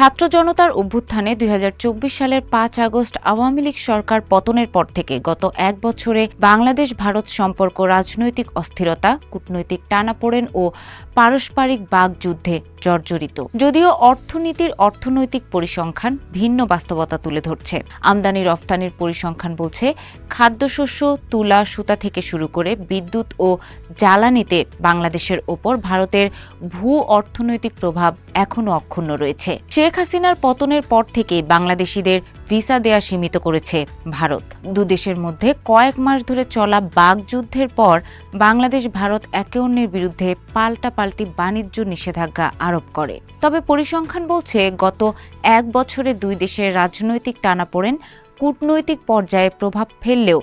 ছাত্র জনতার অভ্যুত্থানে ২০২৪ সালের ৫ আগস্ট আওয়ামী লীগ সরকার পতনের পর থেকে গত এক বছরে বাংলাদেশ ভারত সম্পর্ক রাজনৈতিক অস্থিরতা, কূটনৈতিক টানাপোড়েন ও পারস্পরিক বাগযুদ্ধে জর্জরিত। যদিও অর্থনীতির অর্থনৈতিক পরিসংখ্যান ভিন্ন বাস্তবতা তুলে ধরছে। আমদানি রফতানির পরিসংখ্যান বলছে, খাদ্যশস্য, তুলা, সুতা থেকে শুরু করে বিদ্যুৎ ও জ্বালানিতে বাংলাদেশের ওপর ভারতের ভূ অর্থনৈতিক প্রভাব এখনও অক্ষুণ্ণ রয়েছে। শেখ হাসিনার পতনের পর থেকে বাংলাদেশিদের ভিসা দেয়া সীমিত করেছে ভারত। দুদেশের মধ্যে কয়েক মাস ধরে চলা বাগযুদ্ধের পর বাংলাদেশ ভারত একে অন্যের বিরুদ্ধে পাল্টাপাল্টি বাণিজ্য নিষেধাজ্ঞা আরোপ করে। তবে পরিসংখ্যান বলছে, গত এক বছরে দুই দেশের রাজনৈতিক টানাপোড়েন কূটনৈতিক পর্যায়ে প্রভাব ফেললেও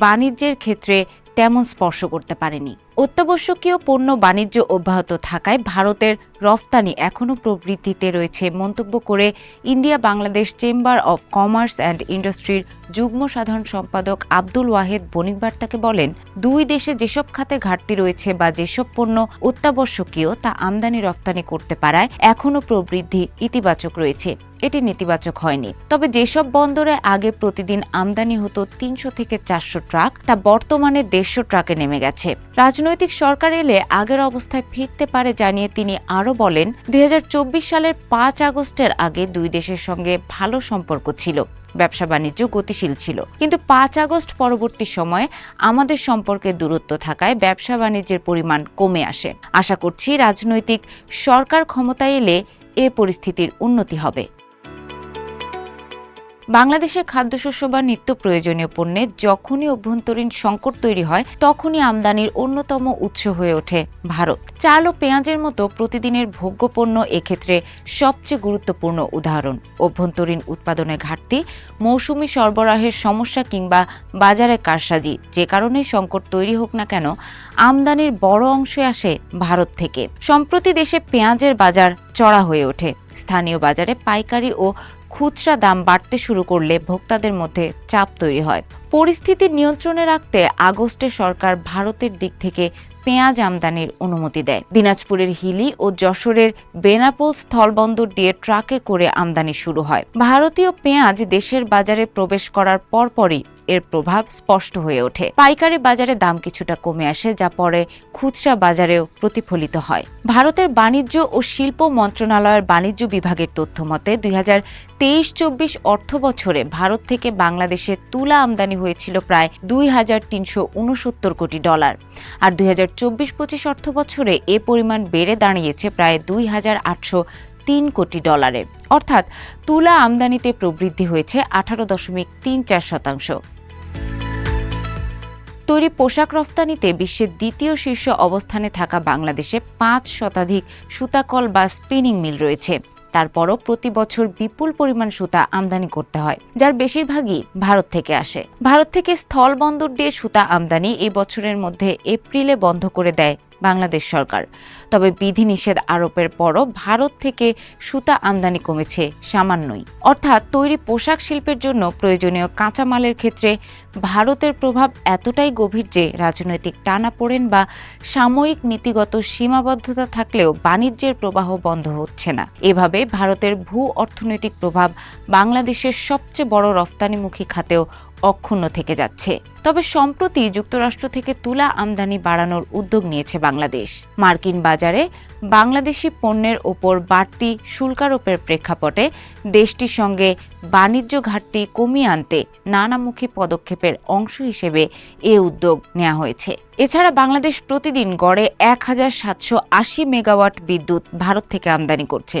বাণিজ্যের ক্ষেত্রে তেমন স্পর্শ করতে পারেনি। অত্যাবশ্যকীয় পণ্য বাণিজ্য অব্যাহত থাকায় ভারতের রফতানি এখনও প্রবৃদ্ধিতে রয়েছে মন্তব্য করে India Bangladesh chamber of commerce and ইন্ডাস্ট্রির যুগ্ম সাধারণ সম্পাদক আব্দুল ওয়াহেদ বণিক বার্তাকে বলেন, দুই দেশে যেসব খাতে ঘাটতি রয়েছে বা যেসব পণ্য অত্যাবশ্যকীয় তা আমদানি রফতানি করতে পারায় এখনও প্রবৃদ্ধি ইতিবাচক রয়েছে। এটি নেতিবাচক হয়নি। তবে যেসব বন্দরে আগে প্রতিদিন আমদানি হতো ৩০০ থেকে ৪০০ ট্রাক, তা বর্তমানে ১৫০ ট্রাকে নেমে গেছে। রাজনৈতিক সরকার এলে আগের অবস্থায় ফিরতে পারে জানিয়ে তিনি আরও বলেন, ২০২৪ সালের ৫ আগস্টের আগে দুই দেশের সঙ্গে ভালো সম্পর্ক ছিল, ব্যবসা বাণিজ্য গতিশীল ছিল। কিন্তু ৫ আগস্ট পরবর্তী সময়ে আমাদের সম্পর্কে দূরত্ব থাকায় ব্যবসা বাণিজ্যের পরিমাণ কমে আসে। আশা করছি রাজনৈতিক সরকার ক্ষমতায় এলে এ পরিস্থিতির উন্নতি হবে। বাংলাদেশে খাদ্যশস্য বা নিত্য প্রয়োজনীয় পণ্যে যখনই অভ্যন্তরীণ সংকট তৈরি হয় তখনই আমদানির অন্যতম উৎস হয়ে ওঠে ভারত। চাল ও পেঁয়াজের মতো প্রতিদিনের ভোগ্যপণ্য এক্ষেত্রে সবচেয়ে গুরুত্বপূর্ণ উদাহরণ। অভ্যন্তরীণ উৎপাদনে ঘাটতি, মৌসুমি সরবরাহের সমস্যা কিংবা বাজারে কারসাজি, যে কারণেই সংকট তৈরি হোক না কেন, আমদানির বড় অংশ আসে ভারত থেকে। সম্প্রতি দেশে পেঁয়াজের বাজার চড়া হয়ে ওঠে। স্থানীয় বাজারে পাইকারি ও খুচরা দাম বাড়তে শুরু করলে ভোক্তাদের মধ্যে চাপ তৈরি হয়। পরিস্থিতি নিয়ন্ত্রণে রাখতে আগস্টে সরকার ভারতের দিক থেকে পেঁয়াজ আমদানির অনুমতি দেয়। দিনাজপুরের হিলি ও যশোরের বেনাপোল স্থলবন্দর দিয়ে ট্রাকে করে আমদানি শুরু হয়। ভারতীয় পেঁয়াজ দেশের বাজারে প্রবেশ করার পরপরই এর প্রভাব স্পষ্ট হয়ে ওঠে। পাইকারি বাজারে দাম কিছুটা কমে আসে, যা পরে খুচরা বাজারেও প্রতিফলিত হয়। ভারতের বাণিজ্য ও শিল্প মন্ত্রণালয়ের বাণিজ্য বিভাগের তথ্য মতে ২০২৩-২৪ অর্থ বছরে ভারত থেকে বাংলাদেশে তুলা আমদানি হয়েছিল প্রায় $২,৩৬৯ কোটি, আর ২০২৪-২৫ অর্থ বছরে এ পরিমাণ বেড়ে দাঁড়িয়েছে প্রায় $২,৮০৩ কোটি। অর্থাৎ তুলা আমদানিতে প্রবৃদ্ধি হয়েছে ১৮.৩৪%। তৈরি পোশাক রফতানিতে বিশ্বের দ্বিতীয় শীর্ষ অবস্থানে থাকা বাংলাদেশে ৫ শতাধিক সুতাকল বা স্পিনিং মিল রয়েছে। তারপরও প্রতি বছর বিপুল পরিমাণ সুতা আমদানি করতে হয়, যার বেশিরভাগই ভারত থেকে আসে। ভারত থেকে স্থলবন্দর দিয়ে সুতা আমদানি এই বছরের মধ্যে এপ্রিলে বন্ধ করে দেয় বাংলাদেশ সরকার। তবে বিধিনিষেধ আরোপের পরও ভারত থেকে সুতা আমদানি কমেছে সামান্যই। অর্থাৎ তৈরি পোশাক শিল্পের জন্য প্রয়োজনীয় কাঁচামালের ক্ষেত্রে ভারতের প্রভাব এতটাই গভীর যে রাজনৈতিক টানাপোড়েন বা সাময়িক নীতিগত সীমাবদ্ধতা থাকলেও বাণিজ্যের প্রবাহ বন্ধ হচ্ছে না। এভাবে ভারতের ভূ অর্থনৈতিক প্রভাব বাংলাদেশের সবচেয়ে বড় রফতানিমুখী খাতেও অক্ষুণ্ণ থেকে যাচ্ছে। তবে সম্প্রতি যুক্তরাষ্ট্র থেকে তুলা আমদানি বাড়ানোর উদ্যোগ নিয়েছে বাংলাদেশ। মার্কিন বাজারে বাংলাদেশি পণ্যের ওপর বাড়তি শুল্কারোপের প্রেক্ষাপটে দেশটির সঙ্গে বাণিজ্য ঘাটতি কমিয়ে আনতে নানামুখী পদক্ষেপের অংশ হিসেবে এ উদ্যোগ নেওয়া হয়েছে। এছাড়া বাংলাদেশ প্রতিদিন গড়ে ১,৭৮০ মেগাওয়াট বিদ্যুৎ ভারত থেকে আমদানি করছে।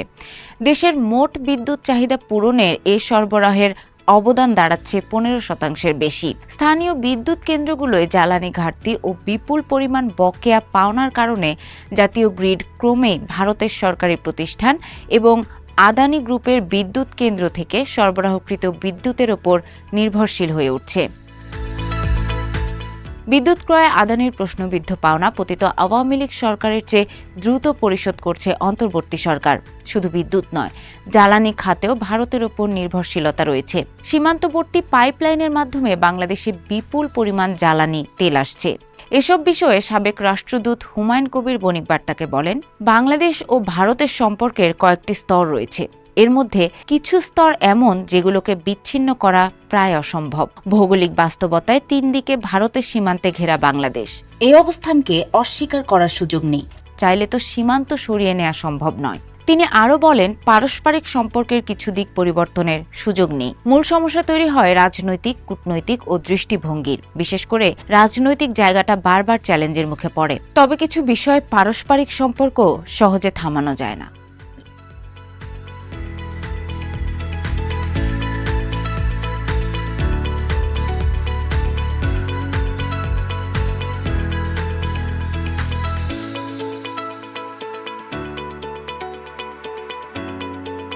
দেশের মোট বিদ্যুৎ চাহিদা পূরণের এ সরবরাহের অবদান দাঁড়াচ্ছে ১৫% বেশি। স্থানীয় বিদ্যুৎ কেন্দ্রগুলোয় জ্বালানি ঘাটতি ও বিপুল পরিমাণ বকেয়া পাওনার কারণে জাতীয় গ্রিড ক্রমেই ভারতের সরকারি প্রতিষ্ঠান এবং আদানি গ্রুপের বিদ্যুৎ কেন্দ্র থেকে সরবরাহকৃত বিদ্যুতের ওপর নির্ভরশীল হয়ে উঠছে। বিদ্যুৎ ক্রয়ে আদানির প্রশ্নবিদ্ধ পাওনা পতিত আওয়ামী লীগ সরকারের চেয়ে দ্রুত পরিশোধ করছে অন্তর্বর্তী সরকার। শুধু বিদ্যুৎ নয়, জ্বালানি খাতেও ভারতের ওপর নির্ভরশীলতা রয়েছে। সীমান্তবর্তী পাইপলাইনের মাধ্যমে বাংলাদেশে বিপুল পরিমাণ জ্বালানি তেল আসছে। এসব বিষয়ে সাবেক রাষ্ট্রদূত হুমায়ুন কবির বণিক বার্তাকে বলেন, বাংলাদেশ ও ভারতের সম্পর্কের কয়েকটি স্তর রয়েছে। এর মধ্যে কিছু স্তর এমন যেগুলোকে বিচ্ছিন্ন করা প্রায় অসম্ভব। ভৌগোলিক বাস্তবতায় 3 দিকে ভারতের সীমান্তে ঘেরা বাংলাদেশ। এই অবস্থানকে অস্বীকার করার সুযোগ নেই। চাইলে তো সীমান্ত সরিয়ে নেওয়া সম্ভব নয়। তিনি আরও বলেন, পারস্পরিক সম্পর্কের কিছু দিক পরিবর্তনের সুযোগ নেই। মূল সমস্যা তৈরি হয় রাজনৈতিক, কূটনৈতিক ও দৃষ্টিভঙ্গির। বিশেষ করে রাজনৈতিক জায়গাটা বারবার চ্যালেঞ্জের মুখে পড়ে। তবে কিছু বিষয় পারস্পরিক সম্পর্ক সহজে থামানো যায় না।